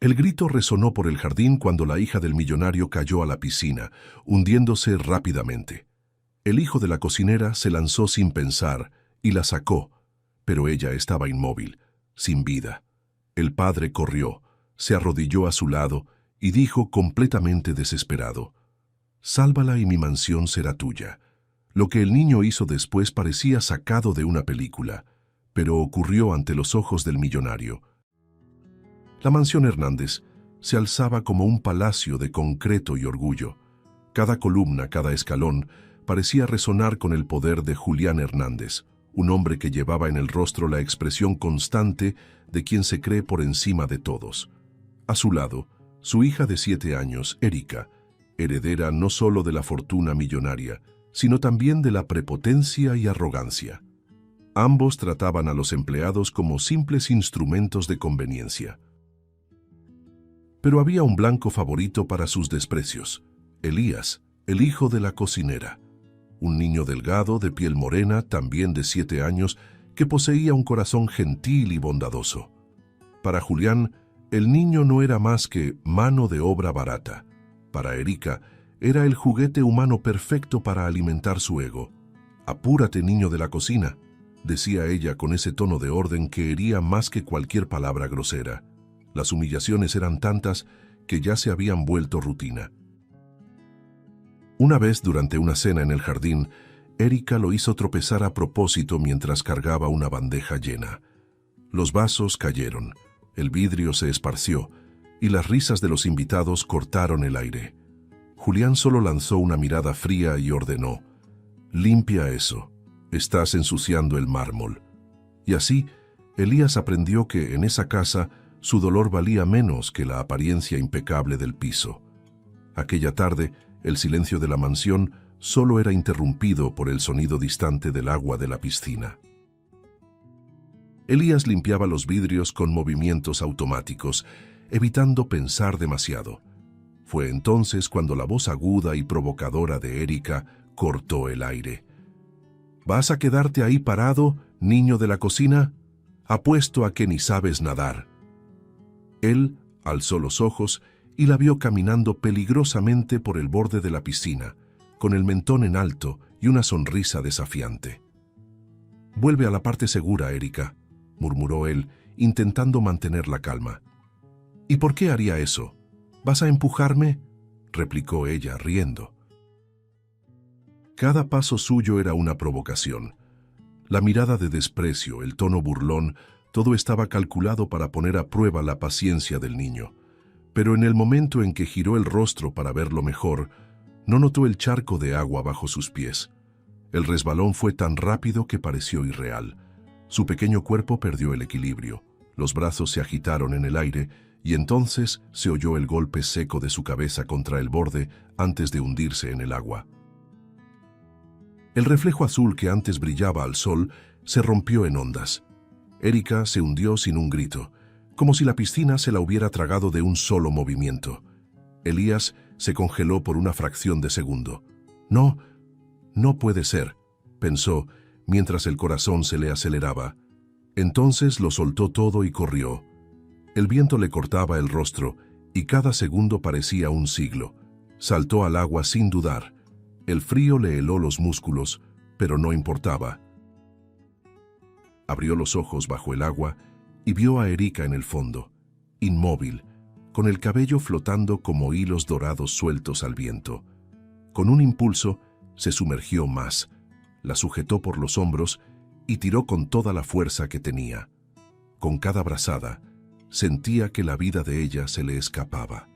El grito resonó por el jardín cuando la hija del millonario cayó a la piscina, hundiéndose rápidamente. El hijo de la cocinera se lanzó sin pensar y la sacó, pero ella estaba inmóvil, sin vida. El padre corrió, se arrodilló a su lado y dijo completamente desesperado: «Sálvala y mi mansión será tuya». Lo que el niño hizo después parecía sacado de una película, pero ocurrió ante los ojos del millonario. La mansión Hernández se alzaba como un palacio de concreto y orgullo. Cada columna, cada escalón, parecía resonar con el poder de Julián Hernández, un hombre que llevaba en el rostro la expresión constante de quien se cree por encima de todos. A su lado, su hija de 7 años, Erika, heredera no solo de la fortuna millonaria, sino también de la prepotencia y arrogancia. Ambos trataban a los empleados como simples instrumentos de conveniencia. Pero había un blanco favorito para sus desprecios: Elías, el hijo de la cocinera. Un niño delgado, de piel morena, también de 7 años, que poseía un corazón gentil y bondadoso. Para Julián, el niño no era más que mano de obra barata. Para Erika, era el juguete humano perfecto para alimentar su ego. «Apúrate, niño de la cocina», decía ella con ese tono de orden que hería más que cualquier palabra grosera. Las humillaciones eran tantas que ya se habían vuelto rutina. Una vez, durante una cena en el jardín, Erika lo hizo tropezar a propósito mientras cargaba una bandeja llena. Los vasos cayeron, el vidrio se esparció y las risas de los invitados cortaron el aire. Julián solo lanzó una mirada fría y ordenó: «Limpia eso, estás ensuciando el mármol». Y así, Elías aprendió que en esa casa su dolor valía menos que la apariencia impecable del piso. Aquella tarde, el silencio de la mansión solo era interrumpido por el sonido distante del agua de la piscina. Elías limpiaba los vidrios con movimientos automáticos, evitando pensar demasiado. Fue entonces cuando la voz aguda y provocadora de Erika cortó el aire. «¿Vas a quedarte ahí parado, niño de la cocina? Apuesto a que ni sabes nadar». Él alzó los ojos y la vio caminando peligrosamente por el borde de la piscina, con el mentón en alto y una sonrisa desafiante. «Vuelve a la parte segura, Erika», murmuró él, intentando mantener la calma. «¿Y por qué haría eso? ¿Vas a empujarme?», replicó ella, riendo. Cada paso suyo era una provocación. La mirada de desprecio, el tono burlón, todo estaba calculado para poner a prueba la paciencia del niño. Pero en el momento en que giró el rostro para verlo mejor, no notó el charco de agua bajo sus pies. El resbalón fue tan rápido que pareció irreal. Su pequeño cuerpo perdió el equilibrio, los brazos se agitaron en el aire y entonces se oyó el golpe seco de su cabeza contra el borde antes de hundirse en el agua. El reflejo azul que antes brillaba al sol se rompió en ondas. Erika se hundió sin un grito, como si la piscina se la hubiera tragado de un solo movimiento. Elías se congeló por una fracción de segundo. «No, no puede ser», pensó, mientras el corazón se le aceleraba. Entonces lo soltó todo y corrió. El viento le cortaba el rostro y cada segundo parecía un siglo. Saltó al agua sin dudar. El frío le heló los músculos, pero no importaba. Abrió los ojos bajo el agua y vio a Erika en el fondo, inmóvil, con el cabello flotando como hilos dorados sueltos al viento. Con un impulso, se sumergió más, la sujetó por los hombros y tiró con toda la fuerza que tenía. Con cada brazada, sentía que la vida de ella se le escapaba.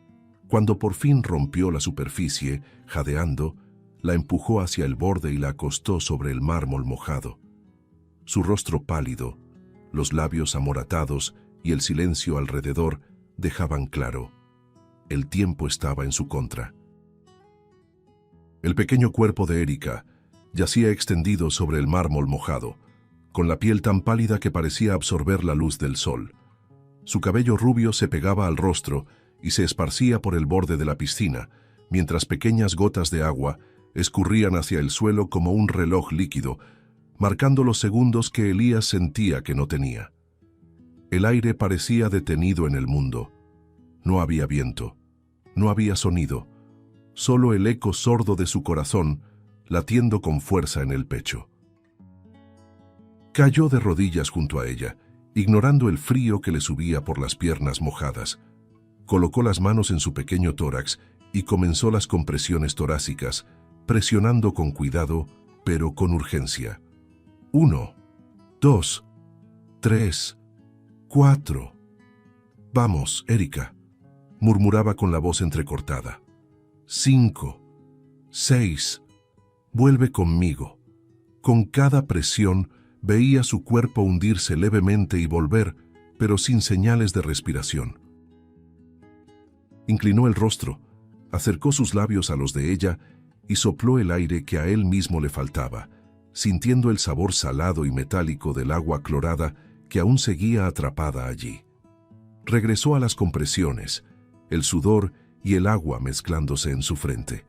Cuando por fin rompió la superficie, jadeando, la empujó hacia el borde y la acostó sobre el mármol mojado. Su rostro pálido, los labios amoratados y el silencio alrededor dejaban claro: el tiempo estaba en su contra. El pequeño cuerpo de Erika yacía extendido sobre el mármol mojado, con la piel tan pálida que parecía absorber la luz del sol. Su cabello rubio se pegaba al rostro y se esparcía por el borde de la piscina, mientras pequeñas gotas de agua escurrían hacia el suelo como un reloj líquido, marcando los segundos que Elías sentía que no tenía. El aire parecía detenido en el mundo. No había viento, no había sonido, solo el eco sordo de su corazón latiendo con fuerza en el pecho. Cayó de rodillas junto a ella, ignorando el frío que le subía por las piernas mojadas. Colocó las manos en su pequeño tórax y comenzó las compresiones torácicas, presionando con cuidado, pero con urgencia. 1, 2, 3, 4. Vamos, Erika, murmuraba con la voz entrecortada. 5, 6. Vuelve conmigo. Con cada presión veía su cuerpo hundirse levemente y volver, pero sin señales de respiración. Inclinó el rostro, acercó sus labios a los de ella y sopló el aire que a él mismo le faltaba, sintiendo el sabor salado y metálico del agua clorada que aún seguía atrapada allí. Regresó a las compresiones, el sudor y el agua mezclándose en su frente.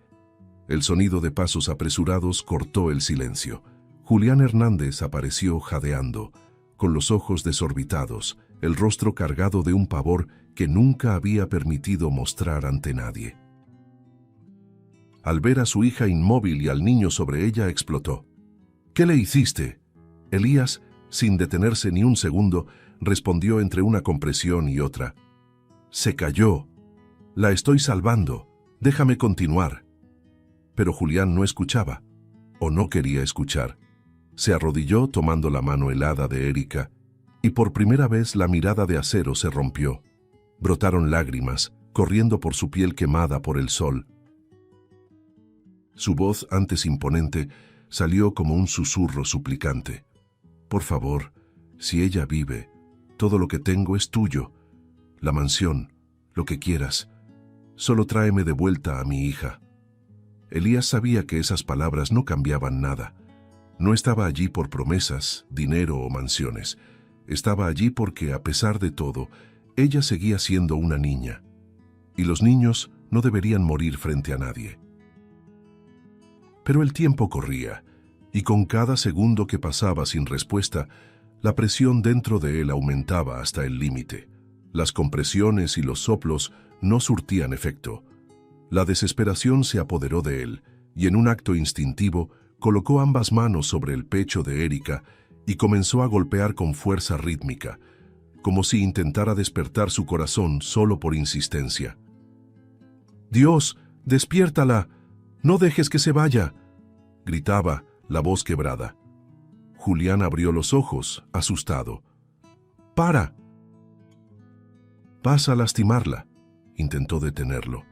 El sonido de pasos apresurados cortó el silencio. Julián Hernández apareció jadeando, con los ojos desorbitados, el rostro cargado de un pavor que nunca había permitido mostrar ante nadie. Al ver a su hija inmóvil y al niño sobre ella, explotó. «¿Qué le hiciste?» Elías, sin detenerse ni un segundo, respondió entre una compresión y otra. «Se cayó. La estoy salvando. Déjame continuar». Pero Julián no escuchaba, o no quería escuchar. Se arrodilló tomando la mano helada de Erika, y por primera vez la mirada de acero se rompió. Brotaron lágrimas, corriendo por su piel quemada por el sol. Su voz, antes imponente, salió como un susurro suplicante. «Por favor, si ella vive, todo lo que tengo es tuyo. La mansión, lo que quieras. Solo tráeme de vuelta a mi hija». Elías sabía que esas palabras no cambiaban nada. No estaba allí por promesas, dinero o mansiones. Estaba allí porque, a pesar de todo, ella seguía siendo una niña. Y los niños no deberían morir frente a nadie. Pero el tiempo corría, y con cada segundo que pasaba sin respuesta, la presión dentro de él aumentaba hasta el límite. Las compresiones y los soplos no surtían efecto. La desesperación se apoderó de él, y en un acto instintivo, colocó ambas manos sobre el pecho de Erika y comenzó a golpear con fuerza rítmica, como si intentara despertar su corazón solo por insistencia. «Dios, despiértala, no dejes que se vaya», gritaba, la voz quebrada. Julián abrió los ojos, asustado. «¡Para!» «Vas a lastimarla», intentó detenerlo.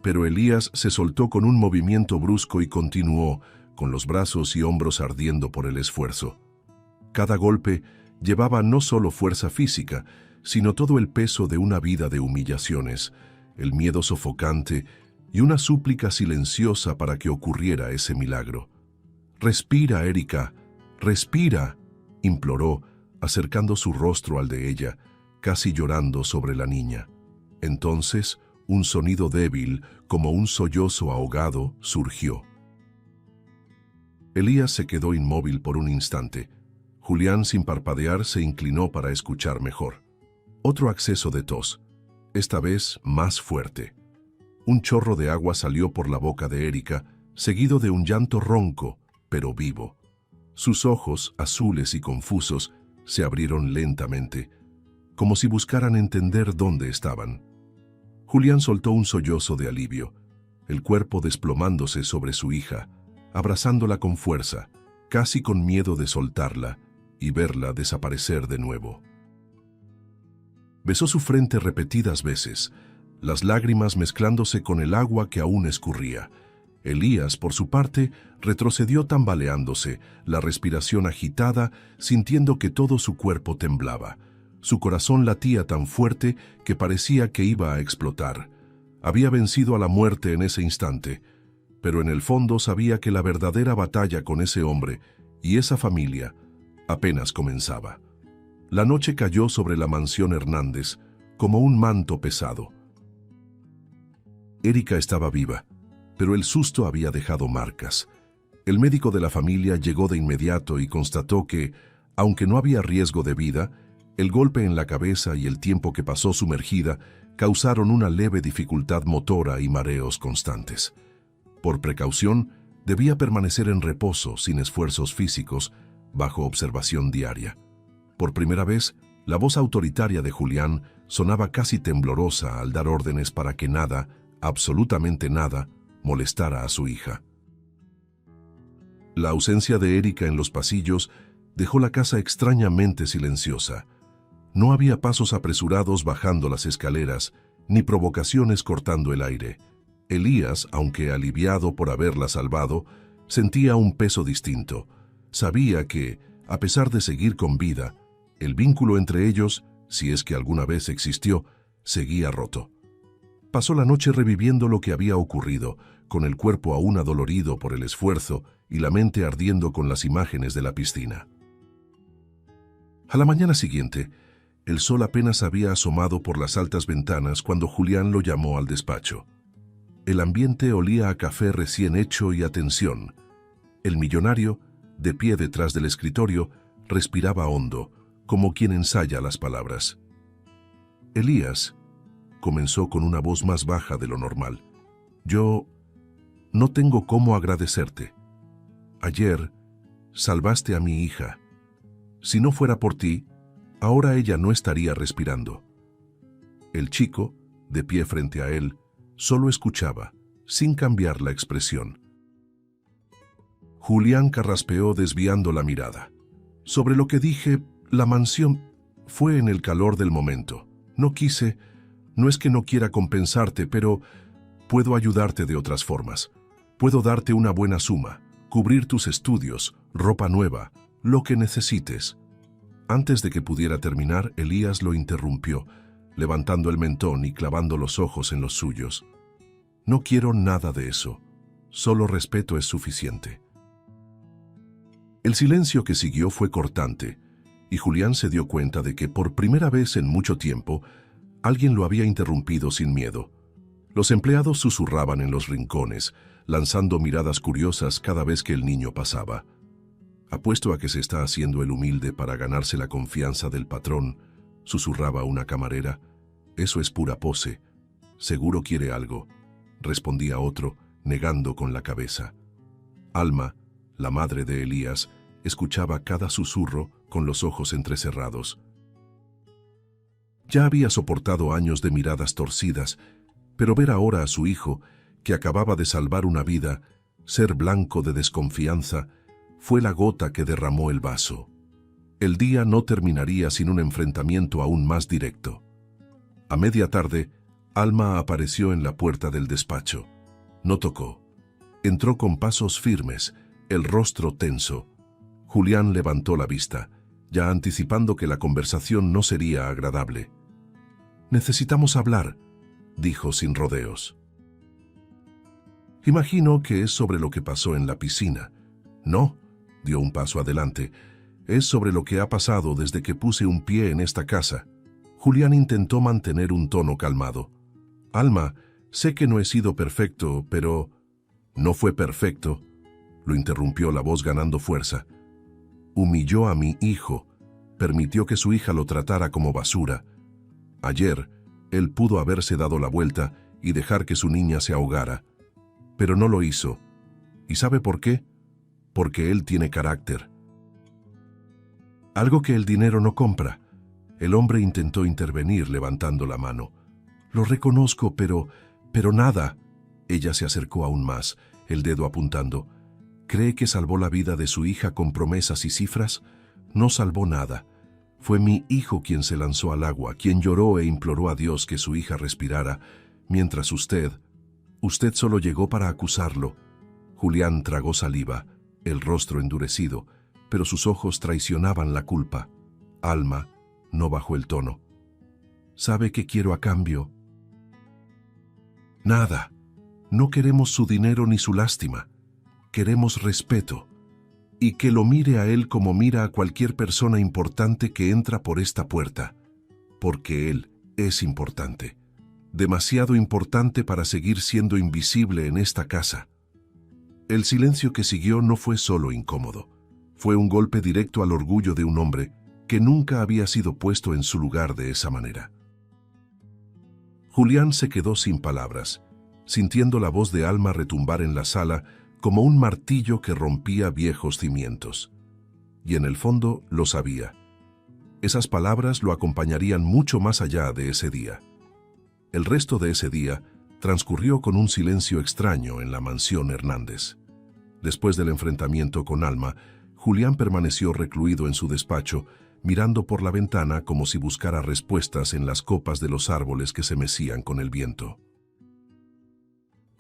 Pero Elías se soltó con un movimiento brusco y continuó, con los brazos y hombros ardiendo por el esfuerzo. Cada golpe llevaba no solo fuerza física, sino todo el peso de una vida de humillaciones, el miedo sofocante y una súplica silenciosa para que ocurriera ese milagro. «Respira, Erika, respira», imploró, acercando su rostro al de ella, casi llorando sobre la niña. Entonces, un sonido débil, como un sollozo ahogado, surgió. Elías se quedó inmóvil por un instante. Julián, sin parpadear, se inclinó para escuchar mejor. Otro acceso de tos, esta vez más fuerte. Un chorro de agua salió por la boca de Erika, seguido de un llanto ronco, pero vivo. Sus ojos, azules y confusos, se abrieron lentamente, como si buscaran entender dónde estaban. Julián soltó un sollozo de alivio, el cuerpo desplomándose sobre su hija, abrazándola con fuerza, casi con miedo de soltarla y verla desaparecer de nuevo. Besó su frente repetidas veces, las lágrimas mezclándose con el agua que aún escurría. Elías, por su parte, retrocedió tambaleándose, la respiración agitada, sintiendo que todo su cuerpo temblaba. Su corazón latía tan fuerte que parecía que iba a explotar. Había vencido a la muerte en ese instante, pero en el fondo sabía que la verdadera batalla con ese hombre y esa familia apenas comenzaba. La noche cayó sobre la mansión Hernández como un manto pesado. Erika estaba viva, pero el susto había dejado marcas. El médico de la familia llegó de inmediato y constató que, aunque no había riesgo de vida, el golpe en la cabeza y el tiempo que pasó sumergida causaron una leve dificultad motora y mareos constantes. Por precaución, debía permanecer en reposo, sin esfuerzos físicos, bajo observación diaria. Por primera vez, la voz autoritaria de Julián sonaba casi temblorosa al dar órdenes para que nada, absolutamente nada, molestara a su hija. La ausencia de Erika en los pasillos dejó la casa extrañamente silenciosa. No había pasos apresurados bajando las escaleras, ni provocaciones cortando el aire. Elías, aunque aliviado por haberla salvado, sentía un peso distinto. Sabía que, a pesar de seguir con vida, el vínculo entre ellos, si es que alguna vez existió, seguía roto. Pasó la noche reviviendo lo que había ocurrido, con el cuerpo aún adolorido por el esfuerzo y la mente ardiendo con las imágenes de la piscina. A la mañana siguiente, el sol apenas había asomado por las altas ventanas cuando Julián lo llamó al despacho. El ambiente olía a café recién hecho y a tensión. El millonario, de pie detrás del escritorio, respiraba hondo, como quien ensaya las palabras. Elías, comenzó con una voz más baja de lo normal. Yo no tengo cómo agradecerte. Ayer salvaste a mi hija. Si no fuera por ti, ahora ella no estaría respirando. El chico, de pie frente a él, solo escuchaba, sin cambiar la expresión. Julián carraspeó desviando la mirada. Sobre lo que dije, la mansión fue en el calor del momento. No quise, no es que no quiera compensarte, pero puedo ayudarte de otras formas. Puedo darte una buena suma, cubrir tus estudios, ropa nueva, lo que necesites. Antes de que pudiera terminar, Elías lo interrumpió, levantando el mentón y clavando los ojos en los suyos. No quiero nada de eso. Solo respeto es suficiente. El silencio que siguió fue cortante, y Julián se dio cuenta de que por primera vez en mucho tiempo, alguien lo había interrumpido sin miedo. Los empleados susurraban en los rincones, lanzando miradas curiosas cada vez que el niño pasaba. Apuesto a que se está haciendo el humilde para ganarse la confianza del patrón, susurraba una camarera. Eso es pura pose. Seguro quiere algo, respondía otro, negando con la cabeza. Alma, la madre de Elías, escuchaba cada susurro con los ojos entrecerrados. Ya había soportado años de miradas torcidas, pero ver ahora a su hijo, que acababa de salvar una vida, ser blanco de desconfianza, fue la gota que derramó el vaso. El día no terminaría sin un enfrentamiento aún más directo. A media tarde, Alma apareció en la puerta del despacho. No tocó. Entró con pasos firmes, el rostro tenso. Julián levantó la vista, ya anticipando que la conversación no sería agradable. «Necesitamos hablar», dijo sin rodeos. «Imagino que es sobre lo que pasó en la piscina». «No», dio un paso adelante, «es sobre lo que ha pasado desde que puse un pie en esta casa». Julián intentó mantener un tono calmado. «Alma, sé que no he sido perfecto, pero...» «No fue perfecto», lo interrumpió la voz ganando fuerza. «Humilló a mi hijo, permitió que su hija lo tratara como basura. Ayer, él pudo haberse dado la vuelta y dejar que su niña se ahogara. Pero no lo hizo. ¿Y sabe por qué? Porque él tiene carácter. Algo que el dinero no compra». El hombre intentó intervenir levantando la mano. «Lo reconozco, pero nada». Ella se acercó aún más, el dedo apuntando. «¿Cree que salvó la vida de su hija con promesas y cifras? No salvó nada. Fue mi hijo quien se lanzó al agua, quien lloró e imploró a Dios que su hija respirara, mientras usted solo llegó para acusarlo». Julián tragó saliva, el rostro endurecido, pero sus ojos traicionaban la culpa. Alma no bajó el tono. «¿Sabe qué quiero a cambio?» «Nada. No queremos su dinero ni su lástima. Queremos respeto. Y que lo mire a él como mira a cualquier persona importante que entra por esta puerta. Porque él es importante. Demasiado importante para seguir siendo invisible en esta casa». El silencio que siguió no fue solo incómodo. Fue un golpe directo al orgullo de un hombre que nunca había sido puesto en su lugar de esa manera. Julián se quedó sin palabras, sintiendo la voz de Alma retumbar en la sala como un martillo que rompía viejos cimientos. Y en el fondo lo sabía. Esas palabras lo acompañarían mucho más allá de ese día. El resto de ese día transcurrió con un silencio extraño en la mansión Hernández. Después del enfrentamiento con Alma, Julián permaneció recluido en su despacho, mirando por la ventana como si buscara respuestas en las copas de los árboles que se mecían con el viento.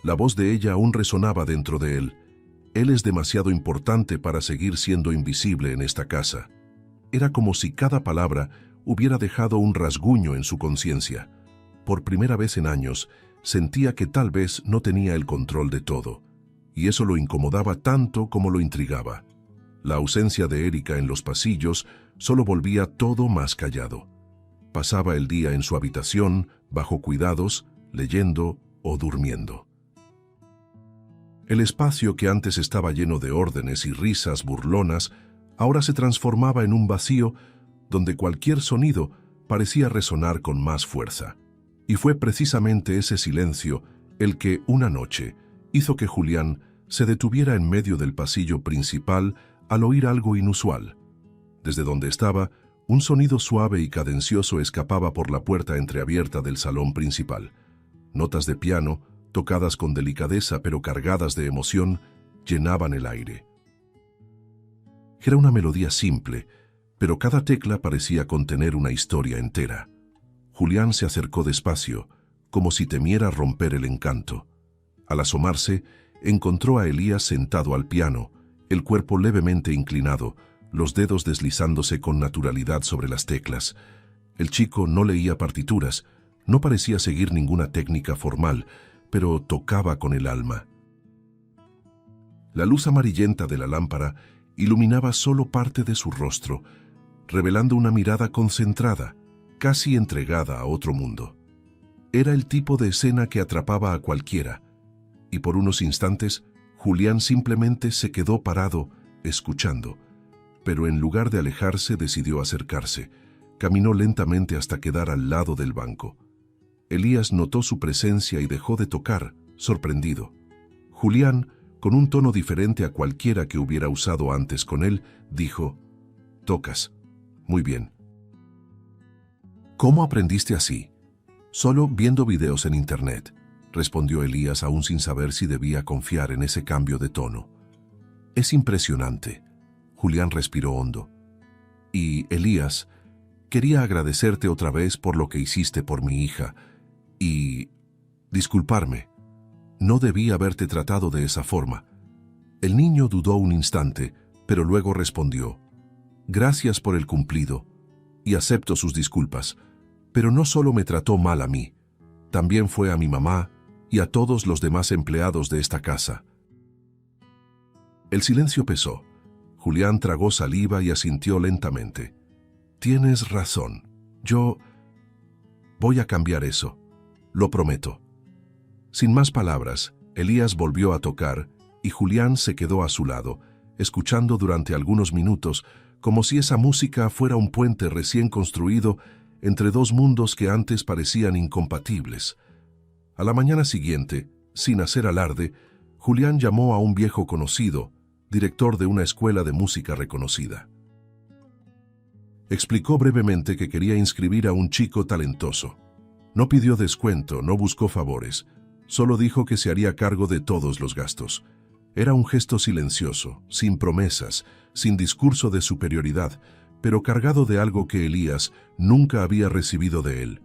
La voz de ella aún resonaba dentro de él. Él es demasiado importante para seguir siendo invisible en esta casa. Era como si cada palabra hubiera dejado un rasguño en su conciencia. Por primera vez en años, sentía que tal vez no tenía el control de todo, y eso lo incomodaba tanto como lo intrigaba. La ausencia de Erika en los pasillos solo volvía todo más callado. Pasaba el día en su habitación, bajo cuidados, leyendo o durmiendo. El espacio que antes estaba lleno de órdenes y risas burlonas, ahora se transformaba en un vacío donde cualquier sonido parecía resonar con más fuerza. Y fue precisamente ese silencio el que, una noche, hizo que Julián se detuviera en medio del pasillo principal al oír algo inusual. Desde donde estaba, un sonido suave y cadencioso escapaba por la puerta entreabierta del salón principal. Notas de piano, tocadas con delicadeza pero cargadas de emoción, llenaban el aire. Era una melodía simple, pero cada tecla parecía contener una historia entera. Julián se acercó despacio, como si temiera romper el encanto. Al asomarse, encontró a Elías sentado al piano, el cuerpo levemente inclinado, los dedos deslizándose con naturalidad sobre las teclas. El chico no leía partituras, no parecía seguir ninguna técnica formal, pero tocaba con el alma. La luz amarillenta de la lámpara iluminaba solo parte de su rostro, revelando una mirada concentrada, casi entregada a otro mundo. Era el tipo de escena que atrapaba a cualquiera, y por unos instantes Julián simplemente se quedó parado, escuchando, pero en lugar de alejarse decidió acercarse. Caminó lentamente hasta quedar al lado del banco. Elías notó su presencia y dejó de tocar, sorprendido. Julián, con un tono diferente a cualquiera que hubiera usado antes con él, dijo: «Tocas. Muy bien». «¿Cómo aprendiste así?» «Solo viendo videos en internet», respondió Elías aún sin saber si debía confiar en ese cambio de tono. «Es impresionante». Julián respiró hondo. «Y, Elías, quería agradecerte otra vez por lo que hiciste por mi hija y disculparme. No debí haberte tratado de esa forma». El niño dudó un instante, pero luego respondió: «Gracias por el cumplido, y acepto sus disculpas, pero no solo me trató mal a mí, también fue a mi mamá y a todos los demás empleados de esta casa». El silencio pesó. Julián tragó saliva y asintió lentamente. «Tienes razón. Yo voy a cambiar eso. Lo prometo». Sin más palabras, Elías volvió a tocar y Julián se quedó a su lado, escuchando durante algunos minutos, como si esa música fuera un puente recién construido entre dos mundos que antes parecían incompatibles. A la mañana siguiente, sin hacer alarde, Julián llamó a un viejo conocido, director de una escuela de música reconocida. Explicó brevemente que quería inscribir a un chico talentoso. No pidió descuento, no buscó favores, solo dijo que se haría cargo de todos los gastos. Era un gesto silencioso, sin promesas, sin discurso de superioridad, pero cargado de algo que Elías nunca había recibido de él: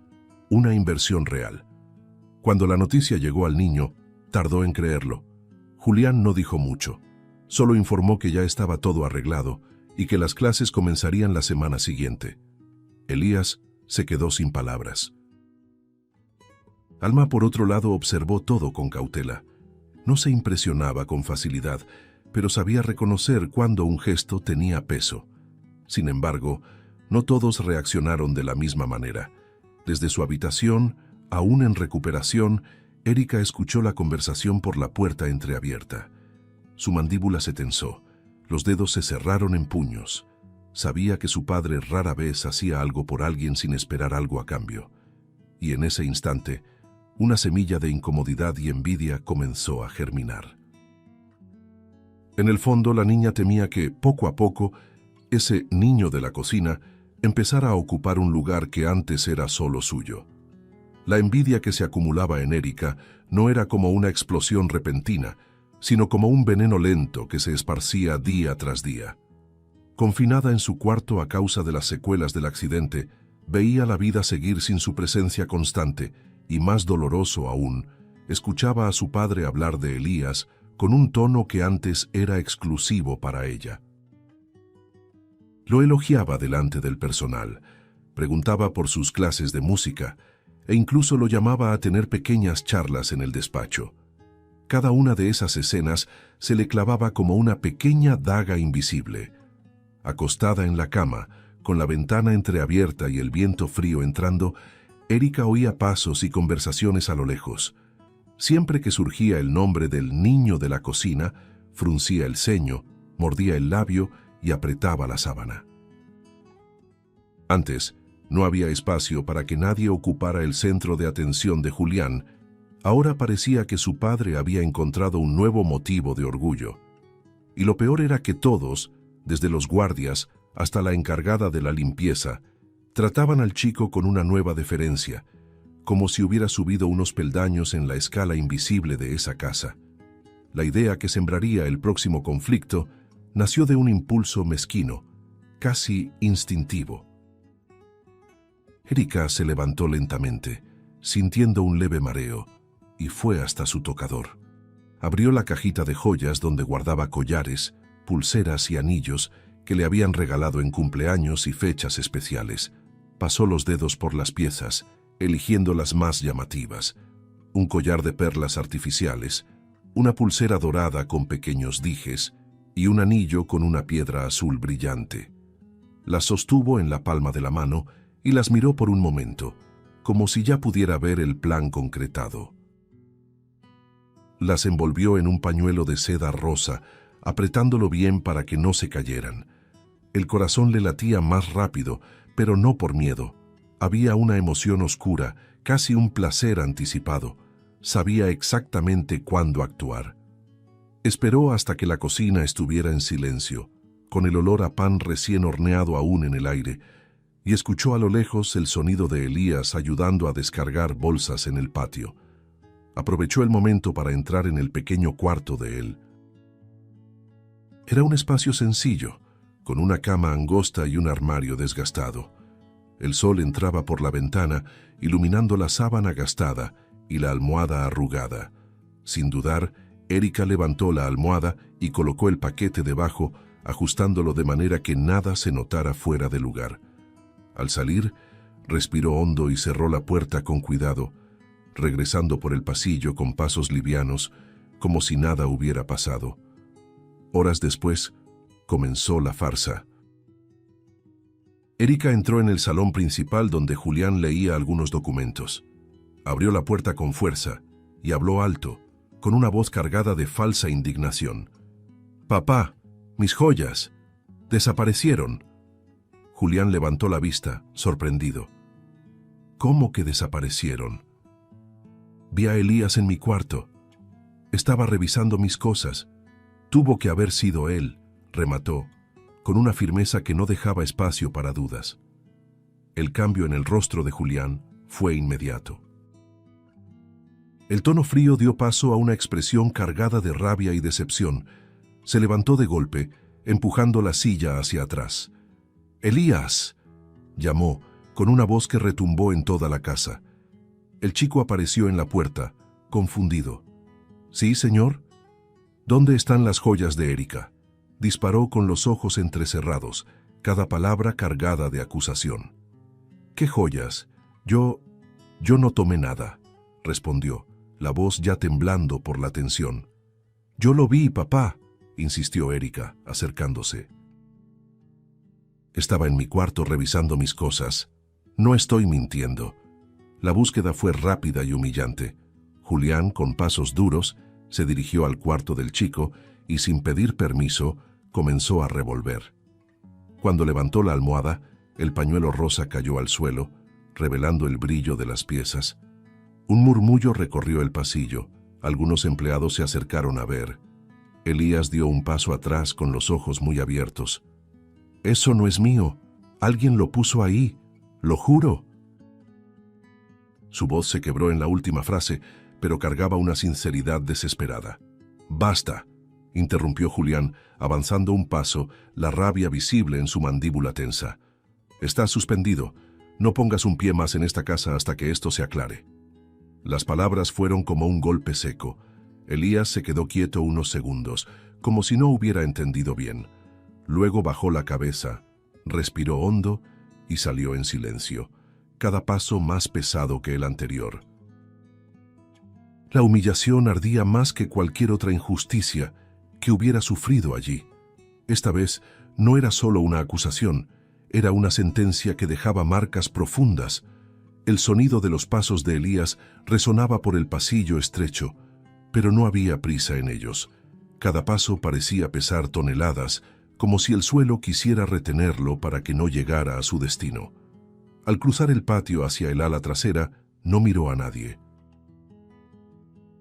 una inversión real. Cuando la noticia llegó al niño, tardó en creerlo. Julián no dijo mucho, solo informó que ya estaba todo arreglado y que las clases comenzarían la semana siguiente. Elías se quedó sin palabras. Alma, por otro lado, observó todo con cautela. No se impresionaba con facilidad, pero sabía reconocer cuando un gesto tenía peso. Sin embargo, no todos reaccionaron de la misma manera. Desde su habitación, aún en recuperación, Erika escuchó la conversación por la puerta entreabierta. Su mandíbula se tensó, los dedos se cerraron en puños. Sabía que su padre rara vez hacía algo por alguien sin esperar algo a cambio. Y en ese instante, una semilla de incomodidad y envidia comenzó a germinar. En el fondo, la niña temía que, poco a poco, ese niño de la cocina empezara a ocupar un lugar que antes era solo suyo. La envidia que se acumulaba en Erika no era como una explosión repentina, sino como un veneno lento que se esparcía día tras día. Confinada en su cuarto a causa de las secuelas del accidente, veía la vida seguir sin su presencia constante y, más doloroso aún, escuchaba a su padre hablar de Elías con un tono que antes era exclusivo para ella. Lo elogiaba delante del personal, preguntaba por sus clases de música e incluso lo llamaba a tener pequeñas charlas en el despacho. Cada una de esas escenas se le clavaba como una pequeña daga invisible. Acostada en la cama, con la ventana entreabierta y el viento frío entrando, Erika oía pasos y conversaciones a lo lejos. Siempre que surgía el nombre del niño de la cocina, fruncía el ceño, mordía el labio y apretaba la sábana. Antes, no había espacio para que nadie ocupara el centro de atención de Julián. Ahora parecía que su padre había encontrado un nuevo motivo de orgullo. Y lo peor era que todos, desde los guardias hasta la encargada de la limpieza, trataban al chico con una nueva deferencia, como si hubiera subido unos peldaños en la escala invisible de esa casa. La idea que sembraría el próximo conflicto nació de un impulso mezquino, casi instintivo. Erika se levantó lentamente, sintiendo un leve mareo, y fue hasta su tocador. Abrió la cajita de joyas donde guardaba collares, pulseras y anillos que le habían regalado en cumpleaños y fechas especiales. Pasó los dedos por las piezas, eligiendo las más llamativas: un collar de perlas artificiales, una pulsera dorada con pequeños dijes y un anillo con una piedra azul brillante. Las sostuvo en la palma de la mano y las miró por un momento, como si ya pudiera ver el plan concretado. Las envolvió en un pañuelo de seda rosa, apretándolo bien para que no se cayeran. El corazón le latía más rápido, pero no por miedo. Había una emoción oscura, casi un placer anticipado. Sabía exactamente cuándo actuar. Esperó hasta que la cocina estuviera en silencio, con el olor a pan recién horneado aún en el aire, y escuchó a lo lejos el sonido de Elías ayudando a descargar bolsas en el patio. Aprovechó el momento para entrar en el pequeño cuarto de él. Era un espacio sencillo, con una cama angosta y un armario desgastado. El sol entraba por la ventana, iluminando la sábana gastada y la almohada arrugada. Sin dudar, Erika levantó la almohada y colocó el paquete debajo, ajustándolo de manera que nada se notara fuera de lugar. Al salir, respiró hondo y cerró la puerta con cuidado, regresando por el pasillo con pasos livianos, como si nada hubiera pasado. Horas después, comenzó la farsa. Erika entró en el salón principal donde Julián leía algunos documentos. Abrió la puerta con fuerza y habló alto, con una voz cargada de falsa indignación. «Papá, mis joyas, desaparecieron». Julián levantó la vista, sorprendido. «¿Cómo que desaparecieron?» «Vi a Elías en mi cuarto. Estaba revisando mis cosas. Tuvo que haber sido él», remató, con una firmeza que no dejaba espacio para dudas. El cambio en el rostro de Julián fue inmediato. El tono frío dio paso a una expresión cargada de rabia y decepción. Se levantó de golpe, empujando la silla hacia atrás. «¡Elías!», llamó, con una voz que retumbó en toda la casa. El chico apareció en la puerta, confundido. «¿Sí, señor?» «¿Dónde están las joyas de Erika?», disparó con los ojos entrecerrados, cada palabra cargada de acusación. «¿Qué joyas? Yo no tomé nada», respondió, la voz ya temblando por la tensión. «Yo lo vi, papá», insistió Erika, acercándose. «Estaba en mi cuarto revisando mis cosas. No estoy mintiendo». La búsqueda fue rápida y humillante. Julián, con pasos duros, se dirigió al cuarto del chico y, sin pedir permiso, comenzó a revolver. Cuando levantó la almohada, el pañuelo rosa cayó al suelo, revelando el brillo de las piezas. Un murmullo recorrió el pasillo. Algunos empleados se acercaron a ver. Elías dio un paso atrás con los ojos muy abiertos. «Eso no es mío. Alguien lo puso ahí. Lo juro». Su voz se quebró en la última frase, pero cargaba una sinceridad desesperada. «Basta», interrumpió Julián, avanzando un paso, la rabia visible en su mandíbula tensa. «Estás suspendido. No pongas un pie más en esta casa hasta que esto se aclare». Las palabras fueron como un golpe seco. Elías se quedó quieto unos segundos, como si no hubiera entendido bien. Luego bajó la cabeza, respiró hondo y salió en silencio, cada paso más pesado que el anterior. La humillación ardía más que cualquier otra injusticia que hubiera sufrido allí. Esta vez no era solo una acusación, era una sentencia que dejaba marcas profundas. El sonido de los pasos de Elías resonaba por el pasillo estrecho, pero no había prisa en ellos. Cada paso parecía pesar toneladas, como si el suelo quisiera retenerlo para que no llegara a su destino. Al cruzar el patio hacia el ala trasera, no miró a nadie.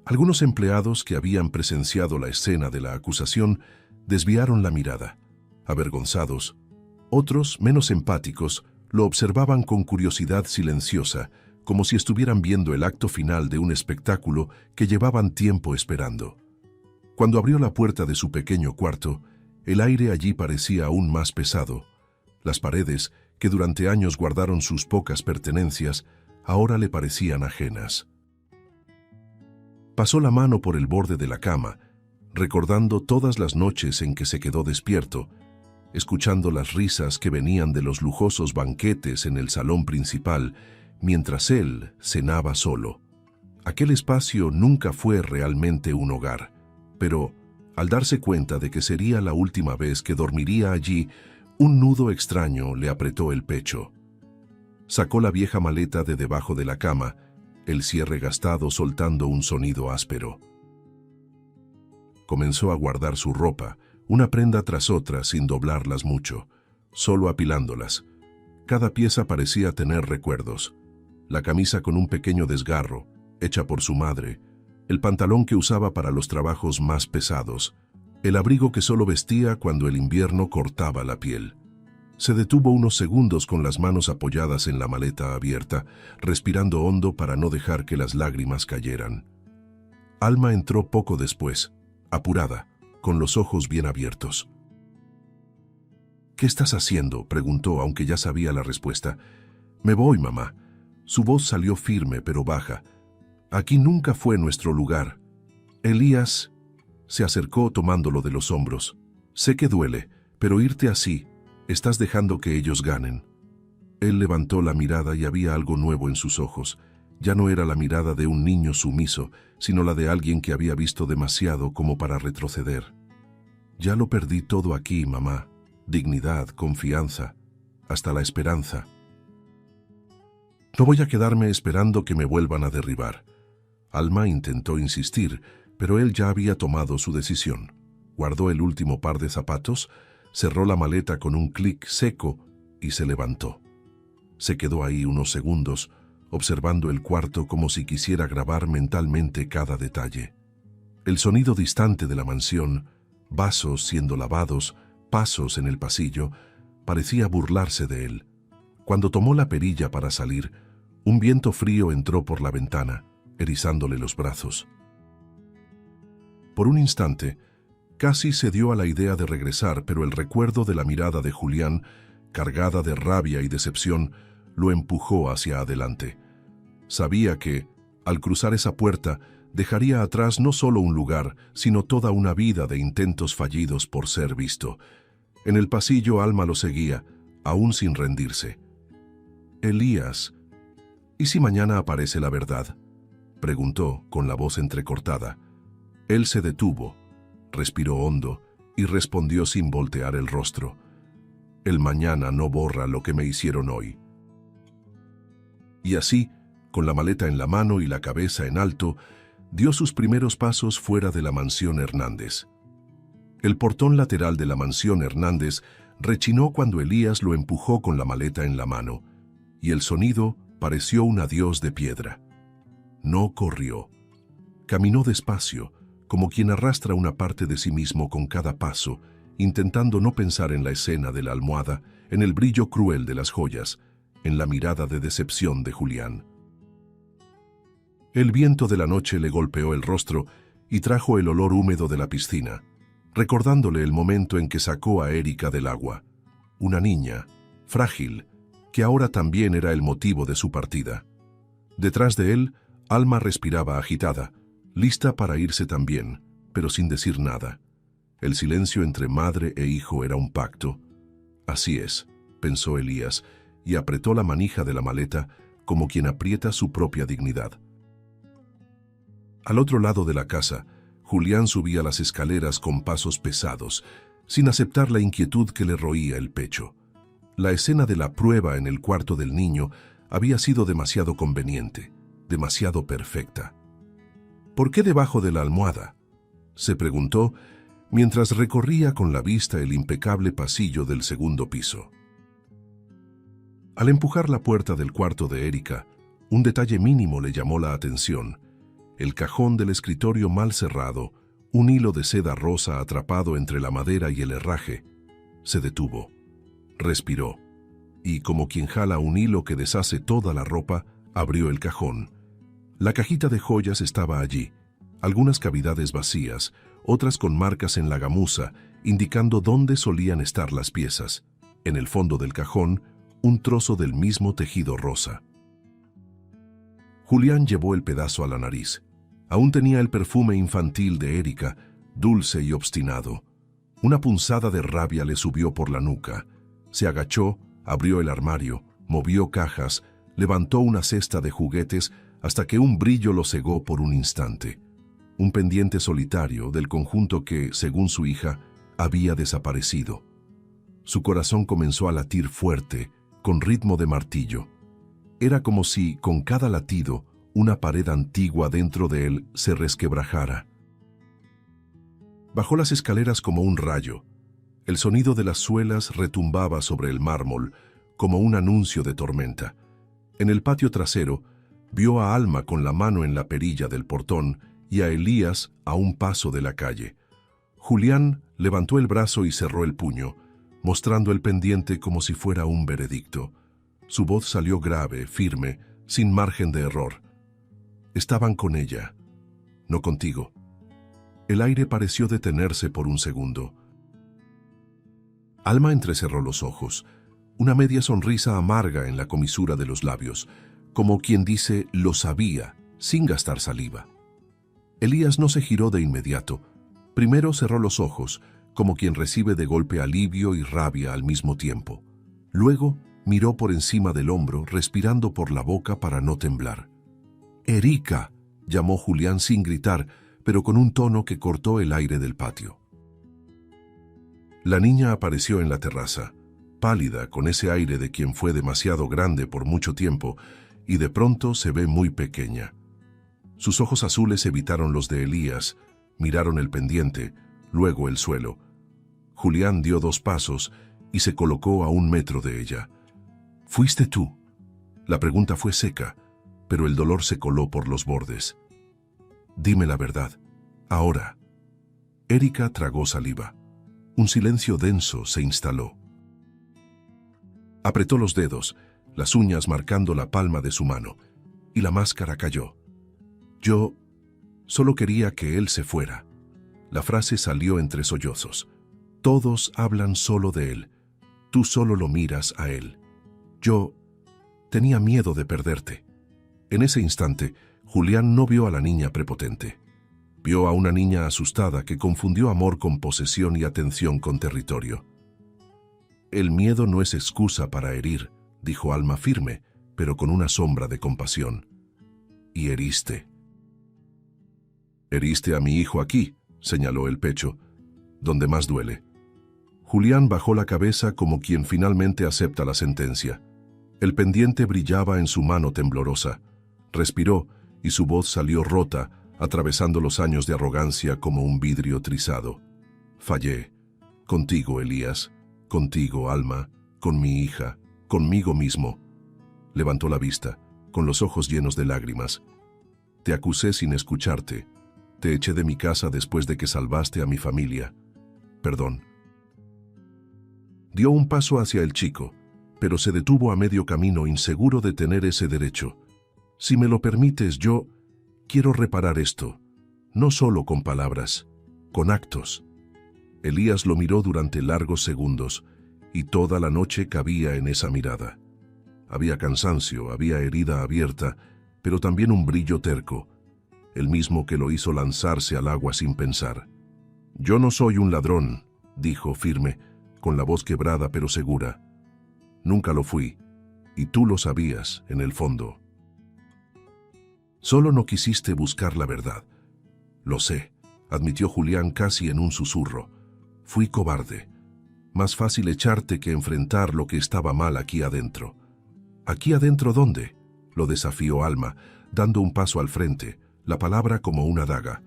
Algunos empleados que habían presenciado la escena de la acusación desviaron la mirada, avergonzados. Otros, menos empáticos, lo observaban con curiosidad silenciosa, como si estuvieran viendo el acto final de un espectáculo que llevaban tiempo esperando. Cuando abrió la puerta de su pequeño cuarto, el aire allí parecía aún más pesado. Las paredes, que durante años guardaron sus pocas pertenencias, ahora le parecían ajenas. Pasó la mano por el borde de la cama, recordando todas las noches en que se quedó despierto, escuchando las risas que venían de los lujosos banquetes en el salón principal, mientras él cenaba solo. Aquel espacio nunca fue realmente un hogar, pero al darse cuenta de que sería la última vez que dormiría allí, un nudo extraño le apretó el pecho. Sacó la vieja maleta de debajo de la cama, el cierre gastado soltando un sonido áspero. Comenzó a guardar su ropa, una prenda tras otra sin doblarlas mucho, solo apilándolas. Cada pieza parecía tener recuerdos. La camisa con un pequeño desgarro, hecha por su madre, el pantalón que usaba para los trabajos más pesados, el abrigo que solo vestía cuando el invierno cortaba la piel. Se detuvo unos segundos con las manos apoyadas en la maleta abierta, respirando hondo para no dejar que las lágrimas cayeran. Alma entró poco después, apurada, con los ojos bien abiertos. «¿Qué estás haciendo?», preguntó, aunque ya sabía la respuesta. «Me voy, mamá». Su voz salió firme pero baja. «Aquí nunca fue nuestro lugar». Elías se acercó tomándolo de los hombros. «Sé que duele, pero irte así, estás dejando que ellos ganen». Él levantó la mirada y había algo nuevo en sus ojos. Ya no era la mirada de un niño sumiso, sino la de alguien que había visto demasiado como para retroceder. «Ya lo perdí todo aquí, mamá. Dignidad, confianza, hasta la esperanza. No voy a quedarme esperando que me vuelvan a derribar». Alma intentó insistir, pero él ya había tomado su decisión. Guardó el último par de zapatos, cerró la maleta con un clic seco y se levantó. Se quedó ahí unos segundos, observando el cuarto como si quisiera grabar mentalmente cada detalle. El sonido distante de la mansión, vasos siendo lavados, pasos en el pasillo, parecía burlarse de él. Cuando tomó la perilla para salir, un viento frío entró por la ventana, erizándole los brazos. Por un instante, casi se dio a la idea de regresar, pero el recuerdo de la mirada de Julián, cargada de rabia y decepción, lo empujó hacia adelante. Sabía que, al cruzar esa puerta, dejaría atrás no solo un lugar, sino toda una vida de intentos fallidos por ser visto. En el pasillo Alma lo seguía, aún sin rendirse. «Elías, ¿y si mañana aparece la verdad?», preguntó con la voz entrecortada. Él se detuvo, respiró hondo y respondió sin voltear el rostro. «El mañana no borra lo que me hicieron hoy». Y así, con la maleta en la mano y la cabeza en alto, dio sus primeros pasos fuera de la mansión Hernández. El portón lateral de la mansión Hernández rechinó cuando Elías lo empujó con la maleta en la mano, y el sonido pareció un adiós de piedra. No corrió. Caminó despacio, como quien arrastra una parte de sí mismo con cada paso, intentando no pensar en la escena de la almohada, en el brillo cruel de las joyas, en la mirada de decepción de Julián. El viento de la noche le golpeó el rostro y trajo el olor húmedo de la piscina, recordándole el momento en que sacó a Erika del agua, una niña, frágil, que ahora también era el motivo de su partida. Detrás de él, Alma respiraba agitada, lista para irse también, pero sin decir nada. El silencio entre madre e hijo era un pacto. Así es, pensó Elías, y apretó la manija de la maleta como quien aprieta su propia dignidad. Al otro lado de la casa, Julián subía las escaleras con pasos pesados, sin aceptar la inquietud que le roía el pecho. La escena de la prueba en el cuarto del niño había sido demasiado conveniente, demasiado perfecta. ¿Por qué debajo de la almohada?, se preguntó mientras recorría con la vista el impecable pasillo del segundo piso. Al empujar la puerta del cuarto de Erika, un detalle mínimo le llamó la atención. El cajón del escritorio mal cerrado, un hilo de seda rosa atrapado entre la madera y el herraje. Se detuvo, respiró, y como quien jala un hilo que deshace toda la ropa, abrió el cajón. La cajita de joyas estaba allí, algunas cavidades vacías, otras con marcas en la gamuza, indicando dónde solían estar las piezas. En el fondo del cajón, un trozo del mismo tejido rosa. Julián llevó el pedazo a la nariz. Aún tenía el perfume infantil de Erika, dulce y obstinado. Una punzada de rabia le subió por la nuca. Se agachó, abrió el armario, movió cajas, levantó una cesta de juguetes hasta que un brillo lo cegó por un instante. Un pendiente solitario del conjunto que, según su hija, había desaparecido. Su corazón comenzó a latir fuerte, con ritmo de martillo. Era como si, con cada latido, una pared antigua dentro de él se resquebrajara. Bajó las escaleras como un rayo. El sonido de las suelas retumbaba sobre el mármol, como un anuncio de tormenta. En el patio trasero, vio a Alma con la mano en la perilla del portón y a Elías a un paso de la calle. Julián levantó el brazo y cerró el puño, mostrando el pendiente como si fuera un veredicto. Su voz salió grave, firme, sin margen de error. Estaban con ella, no contigo. El aire pareció detenerse por un segundo. Alma entrecerró los ojos, una media sonrisa amarga en la comisura de los labios, como quien dice lo sabía, sin gastar saliva. Elías no se giró de inmediato. Primero cerró los ojos, como quien recibe de golpe alivio y rabia al mismo tiempo. Luego miró por encima del hombro, respirando por la boca para no temblar. «Erika», llamó Julián sin gritar, pero con un tono que cortó el aire del patio. La niña apareció en la terraza, pálida, con ese aire de quien fue demasiado grande por mucho tiempo, y de pronto se ve muy pequeña. Sus ojos azules evitaron los de Elías, miraron el pendiente, luego el suelo. Julián dio 2 pasos y se colocó a 1 metro de ella. «¿Fuiste tú?». La pregunta fue seca, pero el dolor se coló por los bordes. «Dime la verdad, ahora». Erika tragó saliva. Un silencio denso se instaló. Apretó los dedos, las uñas marcando la palma de su mano, y la máscara cayó. «Yo solo quería que él se fuera». La frase salió entre sollozos. «Todos hablan solo de él. Tú solo lo miras a él. Yo tenía miedo de perderte». En ese instante, Julián no vio a la niña prepotente. Vio a una niña asustada que confundió amor con posesión y atención con territorio. «El miedo no es excusa para herir», dijo Alma firme, pero con una sombra de compasión. «Y heriste». «Heriste a mi hijo aquí», señaló el pecho, «donde más duele». Julián bajó la cabeza como quien finalmente acepta la sentencia. El pendiente brillaba en su mano temblorosa. Respiró y su voz salió rota, atravesando los años de arrogancia como un vidrio trizado. «Fallé. Contigo, Elías. Contigo, Alma. Con mi hija. Conmigo mismo». Levantó la vista, con los ojos llenos de lágrimas. Te acusé sin escucharte. Te eché de mi casa después de que salvaste a mi familia. Perdón. Dio un paso hacia el chico, pero se detuvo a medio camino, inseguro de tener ese derecho. Si me lo permites, yo quiero reparar esto, no solo con palabras, con actos. Elías lo miró durante largos segundos, y toda la noche cabía en esa mirada. Había cansancio, había herida abierta, pero también un brillo terco, el mismo que lo hizo lanzarse al agua sin pensar. Yo no soy un ladrón, dijo firme, con la voz quebrada pero segura. Nunca lo fui, y tú lo sabías, en el fondo. Solo no quisiste buscar la verdad. Lo sé, admitió Julián casi en un susurro. Fui cobarde. Más fácil echarte que enfrentar lo que estaba mal aquí adentro. ¿Aquí adentro dónde? Lo desafió Alma, dando un paso al frente, la palabra como una daga.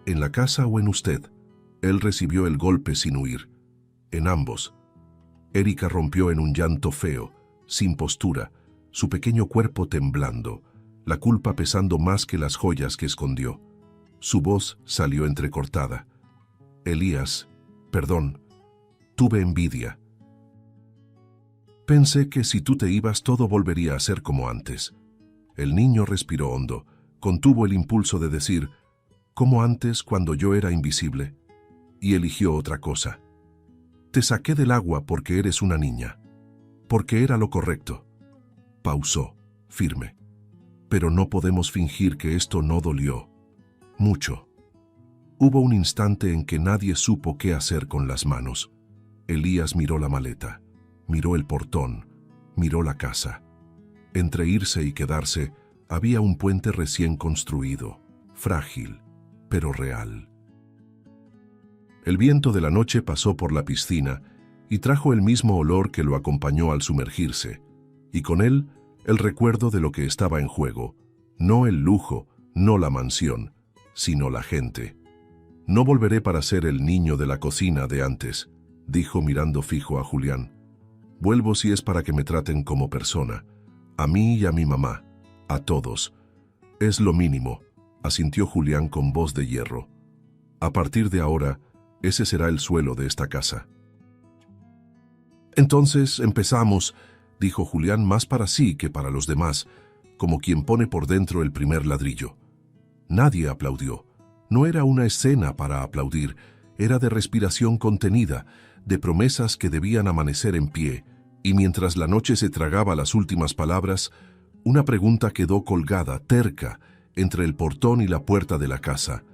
¿En la casa o en usted? Él recibió el golpe sin huir. En ambos. Erika rompió en un llanto feo, sin postura, su pequeño cuerpo temblando, la culpa pesando más que las joyas que escondió. Su voz salió entrecortada. Elías, perdón, tuve envidia. Pensé que si tú te ibas todo volvería a ser como antes. El niño respiró hondo, contuvo el impulso de decir, como antes cuando yo era invisible, y eligió otra cosa. Te saqué del agua porque eres una niña, porque era lo correcto. Pausó, firme. Pero no podemos fingir que esto no dolió. Mucho. Hubo un instante en que nadie supo qué hacer con las manos. Elías miró la maleta, miró el portón, miró la casa. Entre irse y quedarse, había un puente recién construido, frágil, pero real. El viento de la noche pasó por la piscina y trajo el mismo olor que lo acompañó al sumergirse, y con él el recuerdo de lo que estaba en juego, no el lujo, no la mansión, sino la gente. No volveré para ser el niño de la cocina de antes, dijo mirando fijo a Julián. Vuelvo si es para que me traten como persona, a mí y a mi mamá, a todos. Es lo mínimo, asintió Julián con voz de hierro. A partir de ahora, ese será el suelo de esta casa. Entonces empezamos, dijo Julián más para sí que para los demás, como quien pone por dentro el primer ladrillo. Nadie aplaudió. No era una escena para aplaudir, era de respiración contenida, de promesas que debían amanecer en pie, y mientras la noche se tragaba las últimas palabras, una pregunta quedó colgada, terca, entre el portón y la puerta de la casa.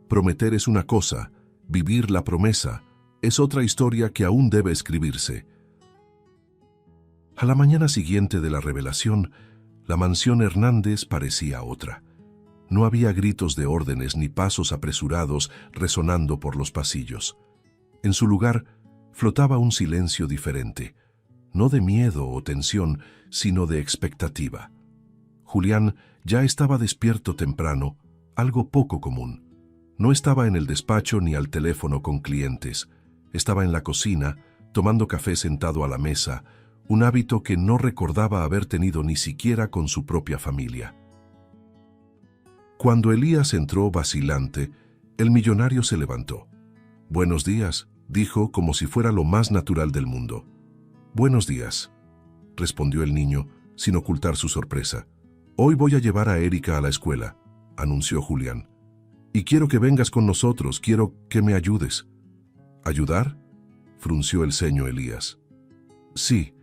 Prometer es una cosa, vivir la promesa es otra historia que aún debe escribirse. A la mañana siguiente de la revelación, la mansión Hernández parecía otra. No había gritos de órdenes ni pasos apresurados resonando por los pasillos. En su lugar flotaba un silencio diferente, no de miedo o tensión, sino de expectativa. Julián ya estaba despierto temprano, algo poco común. No estaba en el despacho ni al teléfono con clientes. Estaba en la cocina, tomando café sentado a la mesa, un hábito que no recordaba haber tenido ni siquiera con su propia familia. Cuando Elías entró vacilante, el millonario se levantó. «Buenos días», dijo como si fuera lo más natural del mundo. «Buenos días», respondió el niño, sin ocultar su sorpresa. «Hoy voy a llevar a Erika a la escuela», anunció Julián. «Y quiero que vengas con nosotros, quiero que me ayudes». «¿Ayudar?», frunció el ceño Elías. «Sí,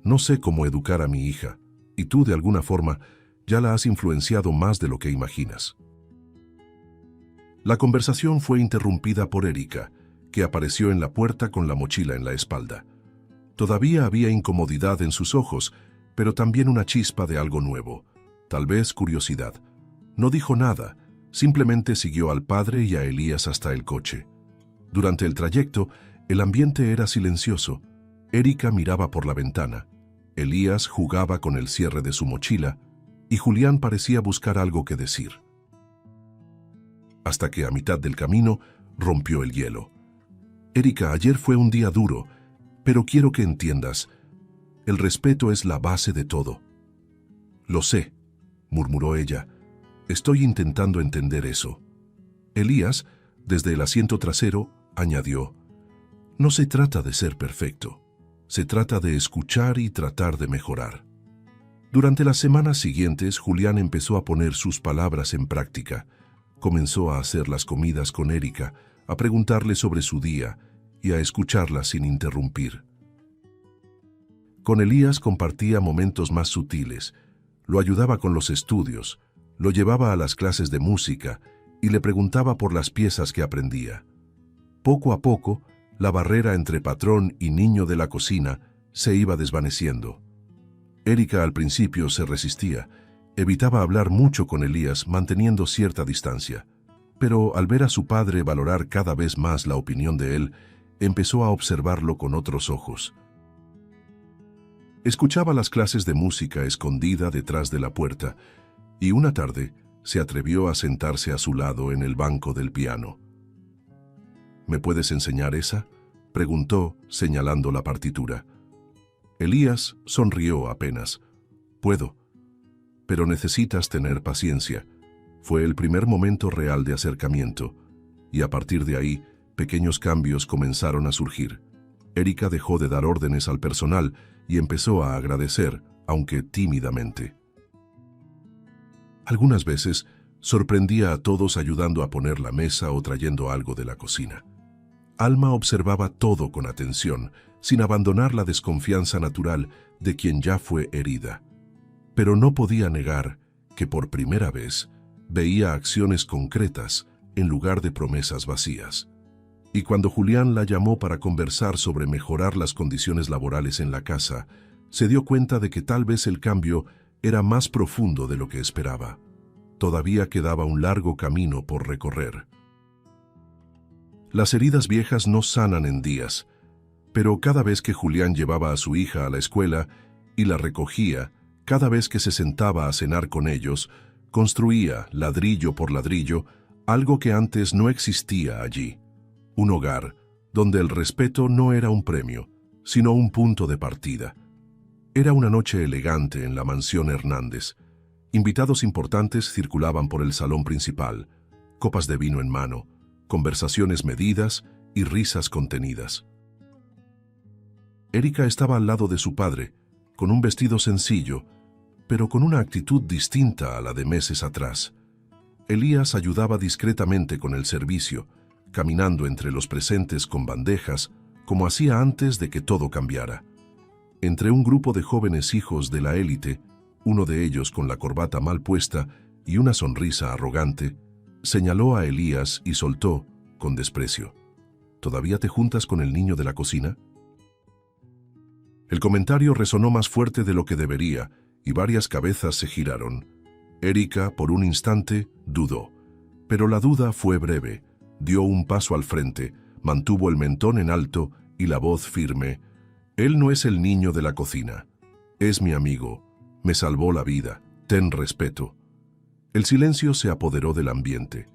no sé cómo educar a mi hija, y tú, de alguna forma, ya la has influenciado más de lo que imaginas». La conversación fue interrumpida por Erika, que apareció en la puerta con la mochila en la espalda. Todavía había incomodidad en sus ojos, pero también una chispa de algo nuevo, tal vez curiosidad. No dijo nada, simplemente siguió al padre y a Elías hasta el coche. Durante el trayecto, el ambiente era silencioso. Erika miraba por la ventana, Elías jugaba con el cierre de su mochila y Julián parecía buscar algo que decir. Hasta que a mitad del camino rompió el hielo. «Erika, ayer fue un día duro, pero quiero que entiendas, el respeto es la base de todo». «Lo sé», murmuró ella. Estoy intentando entender eso. Elías, desde el asiento trasero, añadió: no se trata de ser perfecto. Se trata de escuchar y tratar de mejorar. Durante las semanas siguientes, Julián empezó a poner sus palabras en práctica. Comenzó a hacer las comidas con Erika, a preguntarle sobre su día y a escucharla sin interrumpir. Con Elías compartía momentos más sutiles, lo ayudaba con los estudios, lo llevaba a las clases de música y le preguntaba por las piezas que aprendía. Poco a poco, la barrera entre patrón y niño de la cocina se iba desvaneciendo. Erika al principio se resistía, evitaba hablar mucho con Elías manteniendo cierta distancia, pero al ver a su padre valorar cada vez más la opinión de él, empezó a observarlo con otros ojos. Escuchaba las clases de música escondida detrás de la puerta y una tarde se atrevió a sentarse a su lado en el banco del piano. ¿Me puedes enseñar esa?, preguntó, señalando la partitura. Elías sonrió apenas. Puedo, pero necesitas tener paciencia. Fue el primer momento real de acercamiento, y a partir de ahí, pequeños cambios comenzaron a surgir. Erika dejó de dar órdenes al personal y empezó a agradecer, aunque tímidamente. Algunas veces, sorprendía a todos ayudando a poner la mesa o trayendo algo de la cocina. Alma observaba todo con atención, sin abandonar la desconfianza natural de quien ya fue herida. Pero no podía negar que por primera vez veía acciones concretas en lugar de promesas vacías. Y cuando Julián la llamó para conversar sobre mejorar las condiciones laborales en la casa, se dio cuenta de que tal vez el cambio era más profundo de lo que esperaba. Todavía quedaba un largo camino por recorrer. Las heridas viejas no sanan en días, pero cada vez que Julián llevaba a su hija a la escuela y la recogía, cada vez que se sentaba a cenar con ellos, construía, ladrillo por ladrillo, algo que antes no existía allí. Un hogar donde el respeto no era un premio, sino un punto de partida. Era una noche elegante en la mansión Hernández. Invitados importantes circulaban por el salón principal, copas de vino en mano, conversaciones medidas y risas contenidas. Erika estaba al lado de su padre, con un vestido sencillo, pero con una actitud distinta a la de meses atrás. Elías ayudaba discretamente con el servicio, caminando entre los presentes con bandejas, como hacía antes de que todo cambiara. Entre un grupo de jóvenes hijos de la élite, uno de ellos con la corbata mal puesta y una sonrisa arrogante, señaló a Elías y soltó, con desprecio: ¿Todavía te juntas con el niño de la cocina? El comentario resonó más fuerte de lo que debería, y varias cabezas se giraron. Erika, por un instante, dudó, pero la duda fue breve. Dio un paso al frente, mantuvo el mentón en alto y la voz firme: «Él no es el niño de la cocina. Es mi amigo. Me salvó la vida. Ten respeto». El silencio se apoderó del ambiente.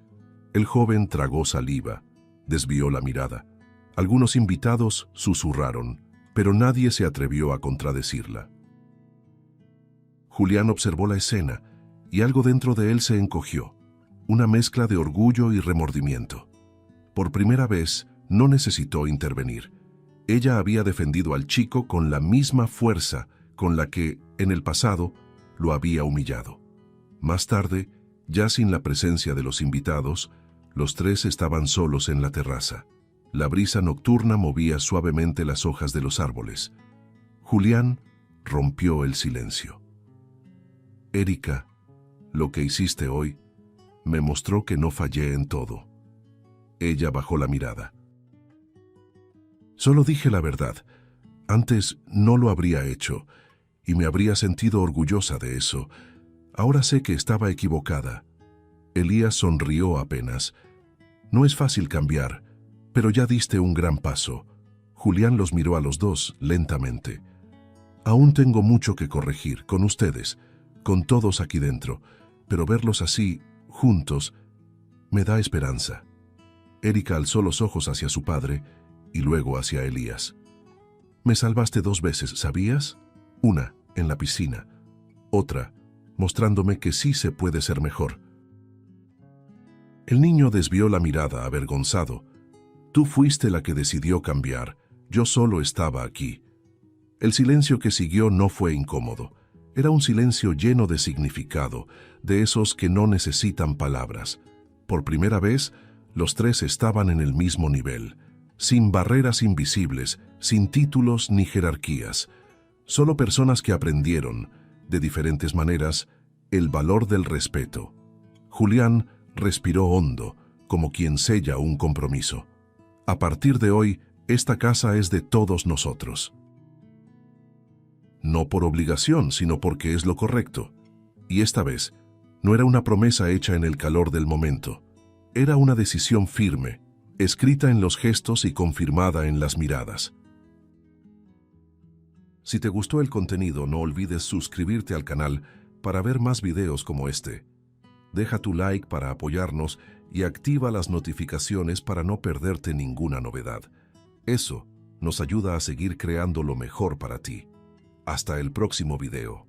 El joven tragó saliva, desvió la mirada. Algunos invitados susurraron, pero nadie se atrevió a contradecirla. Julián observó la escena y algo dentro de él se encogió, una mezcla de orgullo y remordimiento. Por primera vez, no necesitó intervenir. Ella había defendido al chico con la misma fuerza con la que, en el pasado, lo había humillado. Más tarde, ya sin la presencia de los invitados, los tres estaban solos en la terraza. La brisa nocturna movía suavemente las hojas de los árboles. Julián rompió el silencio. «Erika, lo que hiciste hoy me mostró que no fallé en todo». Ella bajó la mirada. «Solo dije la verdad. Antes no lo habría hecho, y me habría sentido orgullosa de eso. Ahora sé que estaba equivocada». Elías sonrió apenas. «No es fácil cambiar, pero ya diste un gran paso». Julián los miró a los dos lentamente. «Aún tengo mucho que corregir, con ustedes, con todos aquí dentro, pero verlos así, juntos, me da esperanza». Erika alzó los ojos hacia su padre y luego hacia Elías. «Me salvaste 2 veces, ¿sabías? Una, en la piscina. Otra, mostrándome que sí se puede ser mejor». El niño desvió la mirada, avergonzado. Tú fuiste la que decidió cambiar. Yo solo estaba aquí. El silencio que siguió no fue incómodo. Era un silencio lleno de significado, de esos que no necesitan palabras. Por primera vez, los tres estaban en el mismo nivel, sin barreras invisibles, sin títulos ni jerarquías. Solo personas que aprendieron, de diferentes maneras, el valor del respeto. Julián respiró hondo, como quien sella un compromiso. A partir de hoy, esta casa es de todos nosotros. No por obligación, sino porque es lo correcto. Y esta vez, no era una promesa hecha en el calor del momento. Era una decisión firme, escrita en los gestos y confirmada en las miradas. Si te gustó el contenido, no olvides suscribirte al canal para ver más videos como este. Deja tu like para apoyarnos y activa las notificaciones para no perderte ninguna novedad. Eso nos ayuda a seguir creando lo mejor para ti. Hasta el próximo video.